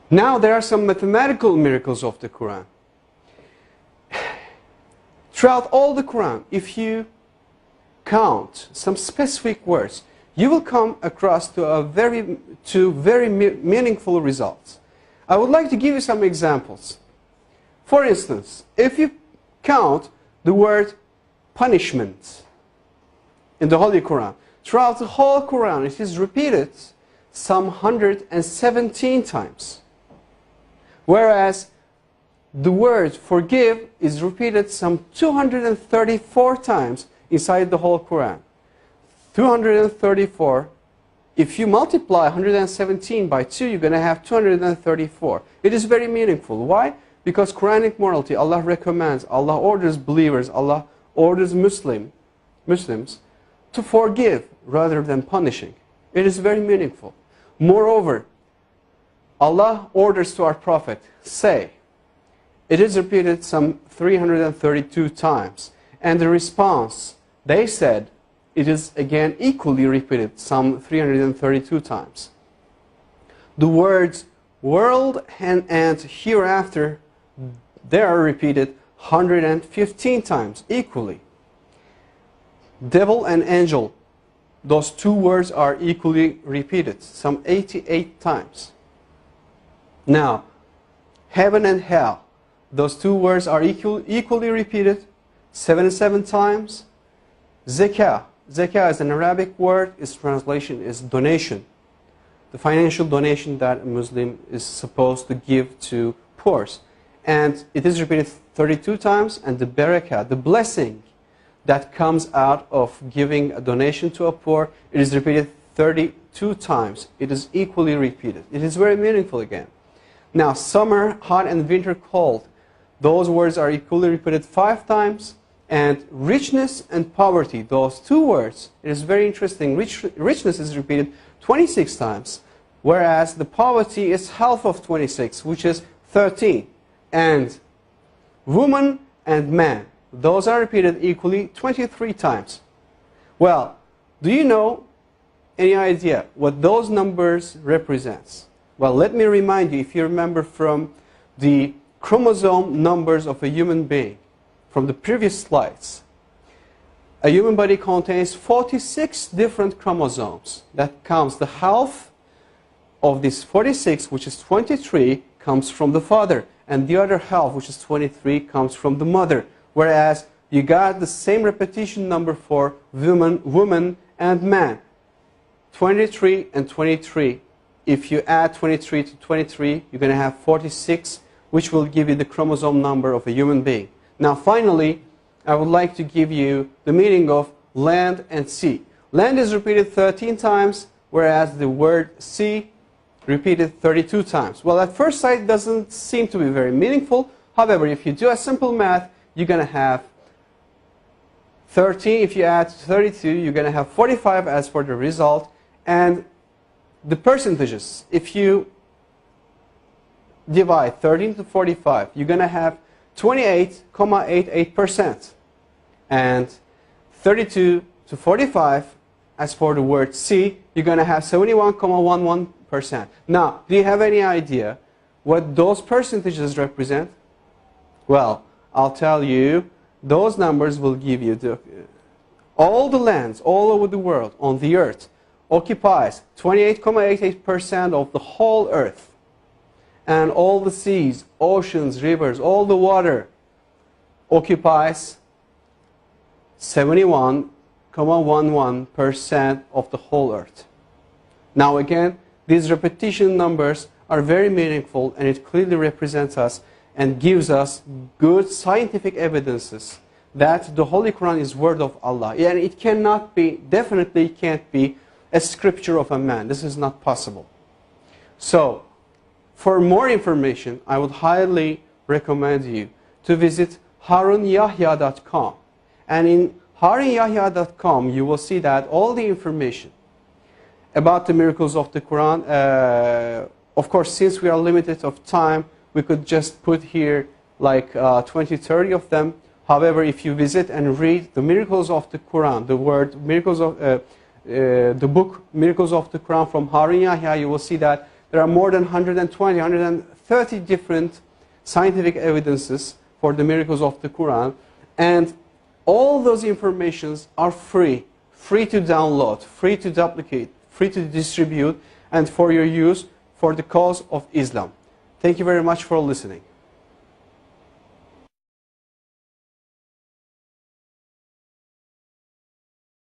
Now there are some mathematical miracles of the Quran. Throughout all the Quran, if you count some specific words, you will come across to very meaningful results. I would like to give you some examples. For instance, if you count the word punishment in the Holy Quran, throughout the whole Quran it is repeated some 117 times. Whereas the word forgive is repeated some 234 times inside the whole Quran. 234, if you multiply 117 by 2, you're going to have 234. It is very meaningful. Why? Because Quranic morality, Allah recommends, Allah orders believers, Allah orders Muslims to forgive rather than punishing. It is very meaningful. Moreover, Allah orders to our Prophet, say, it is repeated some 332 times. And the response, they said, it is again equally repeated some 332 times. The words world and hereafter, they are repeated 115 times equally. Devil and angel, those two words are equally repeated some 88 times. Now, heaven and hell, those two words are equally repeated 77 times. Zakah. Zakah is an Arabic word. Its translation is donation. The financial donation that a Muslim is supposed to give to poor. And it is repeated 32 times. And the barakah, the blessing that comes out of giving a donation to a poor, it is repeated 32 times. It is equally repeated. It is very meaningful again. Now, summer, hot, and winter, cold. Those words are equally repeated 5 times. And richness and poverty, those two words, it is very interesting. Richness is repeated 26 times, whereas the poverty is half of 26, which is 13. And woman and man, those are repeated equally 23 times. Well, do you know any idea what those numbers represents? Well, let me remind you, if you remember from the chromosome numbers of a human being, from the previous slides, a human body contains 46 different chromosomes. That comes, the half of this 46, which is 23, comes from the father, and the other half, which is 23, comes from the mother. Whereas you got the same repetition number for woman and man, 23 and 23. If you add 23 to 23, you're going to have 46, which will give you the chromosome number of a human being. Now, finally, I would like to give you the meaning of land and sea. Land is repeated 13 times, whereas the word sea repeated 32 times. Well, at first sight, it doesn't seem to be very meaningful. However, if you do a simple math, you're going to have 13. If you add 32, you're going to have 45 as for the result. And the percentages, if you divide 13 to 45, you're going to have 28.88%. And 32 to 45, as for the word sea, you're going to have 71.11%. Now, do you have any idea what those percentages represent? Well, I'll tell you, those numbers will give you all the lands all over the world on the earth occupies 28.88% of the whole earth. And all the seas, oceans, rivers, all the water occupies 71.11% of the whole earth. Now again, these repetition numbers are very meaningful, and it clearly represents us and gives us good scientific evidences that the Holy Quran is word of Allah. And it cannot be, definitely can't be a scripture of a man. This is not possible. So, for more information, I would highly recommend you to visit harunyahya.com. And in harunyahya.com, you will see that all the information about the miracles of the Quran, of course, since we are limited of time, we could just put here like 20, 30 of them. However, if you visit and read the miracles of the Quran, the word miracles of the book Miracles of the Quran from Harun Yahya, you will see that There are more than 120, 130 different scientific evidences for the miracles of the Quran. And all those informations are free to download, free to duplicate, free to distribute, and for your use for the cause of Islam. Thank you very much for listening.